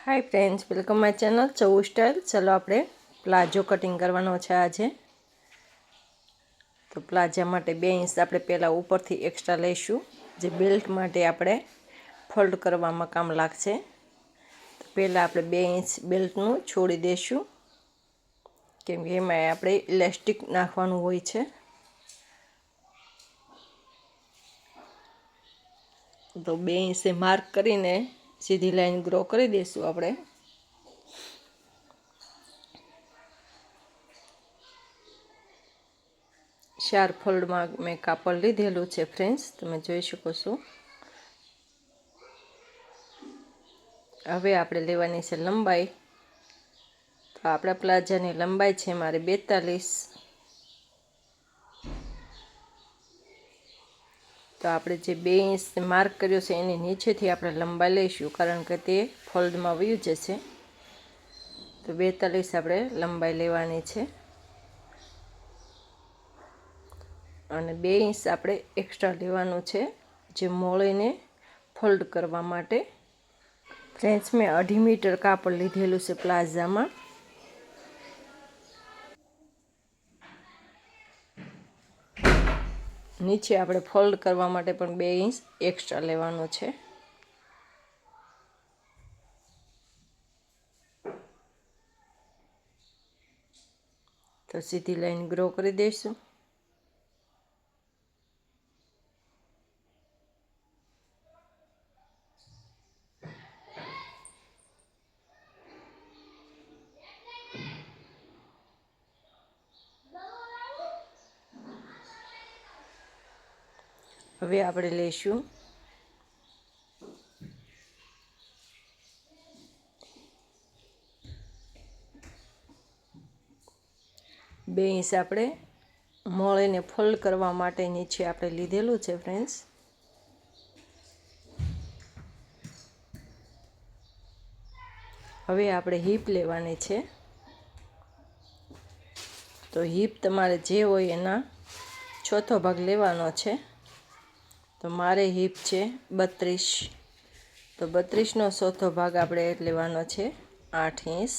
Hi friends, welcome my channel चौ style. चलो આપણે પ્લાઝો કટિંગ કરવાનો છે આજે। તો પ્લાઝા માટે 2 ઇંચ આપણે પહેલા ઉપરથી એક્સ્ટ્રા લઈશું, જે બેલ્ટ માટે આપણે ફોલ્ડ કરવામાં કામ લાગશે। તો પહેલા આપણે 2 ઇંચ બેલ્ટનું છોડી દેશું, કેમ કે એમાં આપણે ઇલાસ્ટિક નાખવાનું હોય છે। તો 2 ઇંચે માર્ક કરીને सीधी लाइन ग्रो कर देशू આપણે। चार फोल्ड में मैं कापड़ लीधेलू है फ्रेंड्स, तमे जोई शको छो। हवे आपणे लेवानी छे लंबाई। तो आपणा प्लाझानी लंबाई छे मारे 42। तो आपणे जे 2 इंच मार्क कर्यो छे एनी नीचेथी आपणे लंबाई लईशुं, कारण के ते फोल्डमां वયું जशे। तो 42 आपणे लंबाई लेवानी छे अने 2 इंच आपणे एक्स्ट्रा लेवानुं छे, जे मोळीने फोल्ड करवा माटे। फ्रेंड्स, मैं 2.5 मीटर कापड़ लीधेलुं छे प्लाझामां। नीचे આપણે ફોલ્ડ કરવા માટે પણ 2 ઇંચ એક્સ્ટ્રા લેવાનો છે। તો સીધી લાઈન ગ્રો કરી દઈશું। હવે આપણે લઈશું 2 इंच આપણે મોળીને ફોલ્ડ કરવા માટે નીચે આપણે લીધેલું છે ફ્રેન્ડ્સ। હવે આપણે હિપ લેવાની છે। તો હિપ તમારે જે હોય એના ચોથો ભાગ લેવાનો છે। तो मारे हिप है 32। तो 32 नो चौथो भाग आपणे लेवानो छे 8 इंच।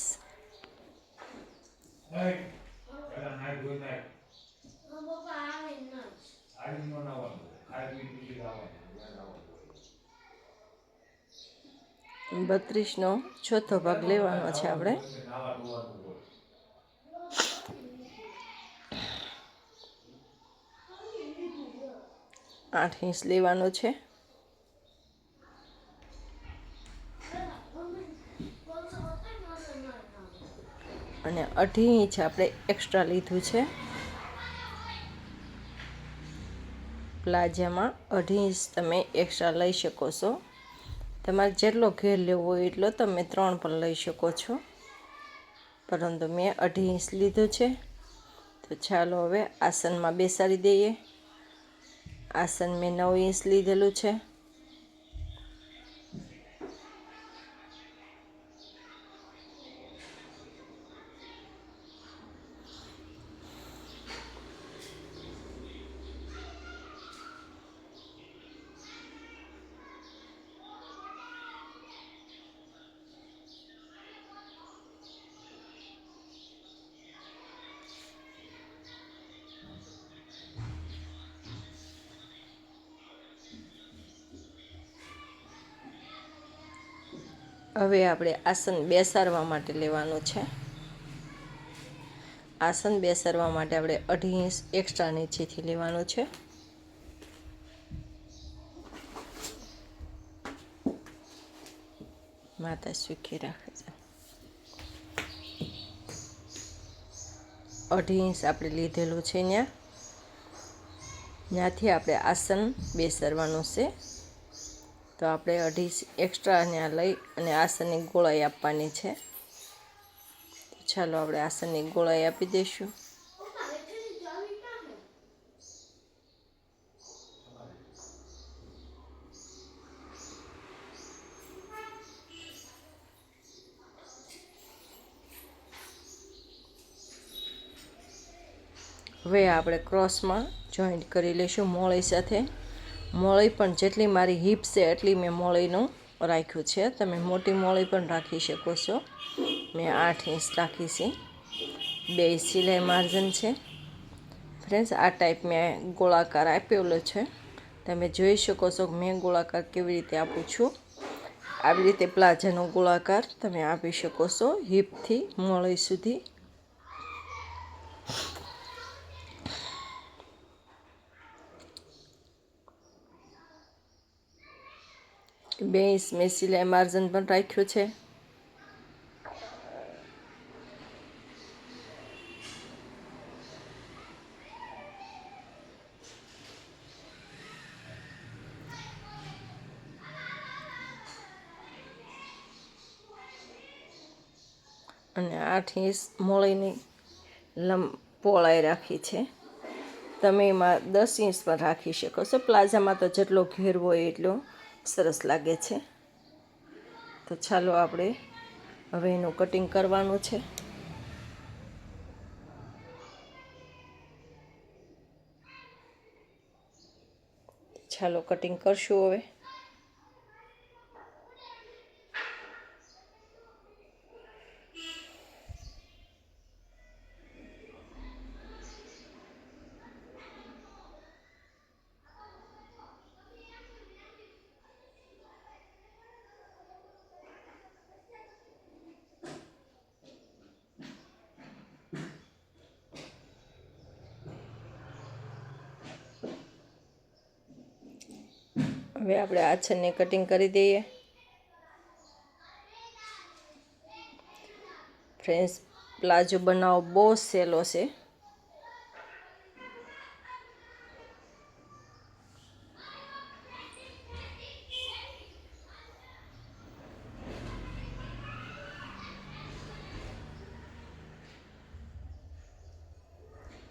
बत्रीस नो चौथो भाग लेवानो छे आपणे। 8 इंच लेवानो छे। અને 2.5 इंच આપણે एक्स्ट्रा લીધું છે પ્લાઝામાં। 2.5 इंच તમે एक्स्ट्रा લઈ શકો છો। તમારે જેટલો ઘેર લેવો હોય એટલો તમે 3 પણ લઈ શકો છો, પરંતુ મેં 2.5 इंच લીધું છે। તો ચાલો હવે આસનમાં બેસાડી દઈએ। आसन में 9 इंच लीधेलू है। હવે આપણે આસન બેસાડવા માટે લેવાનું છે। આસન બેસાડવા માટે આપણે 2.5 इंच एक्स्ट्रा નીચેથી લેવાનું છે। માતા સુખી રાખે છે। 2.5 इंच આપણે લીધેલું છે ત્યાંથી આપણે આસન બેસાડવાનું છે। तो આપણે 2.5 इंच एक्स्ट्रा ने लई અને આસનની ગોળાઈ આપવાની છે। તો ચાલો આપણે આસનની ગોળાઈ આપી દઈશું। હવે આપણે ક્રોસમાં જોઈન્ટ કરી લઈશું મોળી સાથે। મોળી પણ જેટલી મારી હિપ છે એટલી મેં મોળીનું રાખ્યું છે. તમે મોટી મોળી પણ રાખી શકો છો. મેં 8 ઇંચ રાખી છે. 2 સિલાઈ માર્જન છે. ફ્રેન્ડ્સ, આ ટાઈપ મેં ગોળાકાર આપેલો છે. તમે જોઈ શકો છો કે મેં ગોળાકાર કેવી રીતે આપું છું. આવી રીતે પ્લાઝાનો ગોળાકાર તમે આપી શકો છો હિપથી મોળી સુધી. બે ઇંચ મેં સિલાઈ માર્જન પણ રાખ્યો છે. અને 8 ઇંચ મોળીની પહોળાઈ રાખી છે. તમે એમાં 10 ઇંચ પણ રાખી શકો છો. પ્લાઝામાં તો જેટલો ઘેર હોય એટલો સરસ લાગે છે. તો ચાલો આપણે હવે એનું કટિંગ કરવાનું છે. ચાલો કટિંગ કરશું હવે. હવે આપણે આછળને કટિંગ કરી દઈએ. ફ્રેન્ડ્સ, પ્લાઝો બનાવવો બહુ સહેલો છે.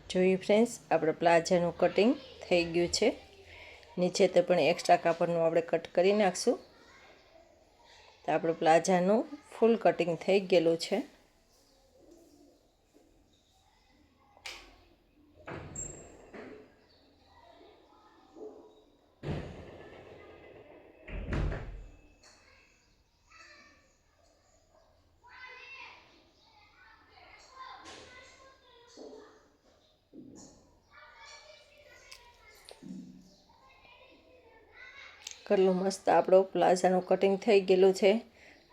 જોયું ફ્રેન્ડ્સ, આપણે પ્લાઝાનું કટિંગ થઈ ગયું છે. નીચે તો પણ એક્સ્ટ્રા કાપડનું આપણે કટ કરી નાખશું. તો આપણું પ્લાઝાનું ફૂલ કટિંગ થઈ ગયેલું છે. કેટલું મસ્ત આપણો પ્લાઝાનું કટિંગ થઈ ગયેલું છે.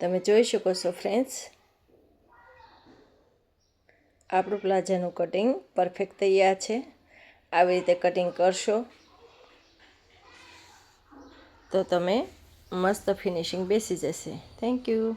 તમે જોઈ શકો છો ફ્રેન્ડ્સ. આપણું પ્લાઝાનું કટિંગ પરફેક્ટ તૈયાર છે. આવી રીતે કટિંગ કરશો તો તમે મસ્ત ફિનિશિંગ બેસી જશે. Thank you.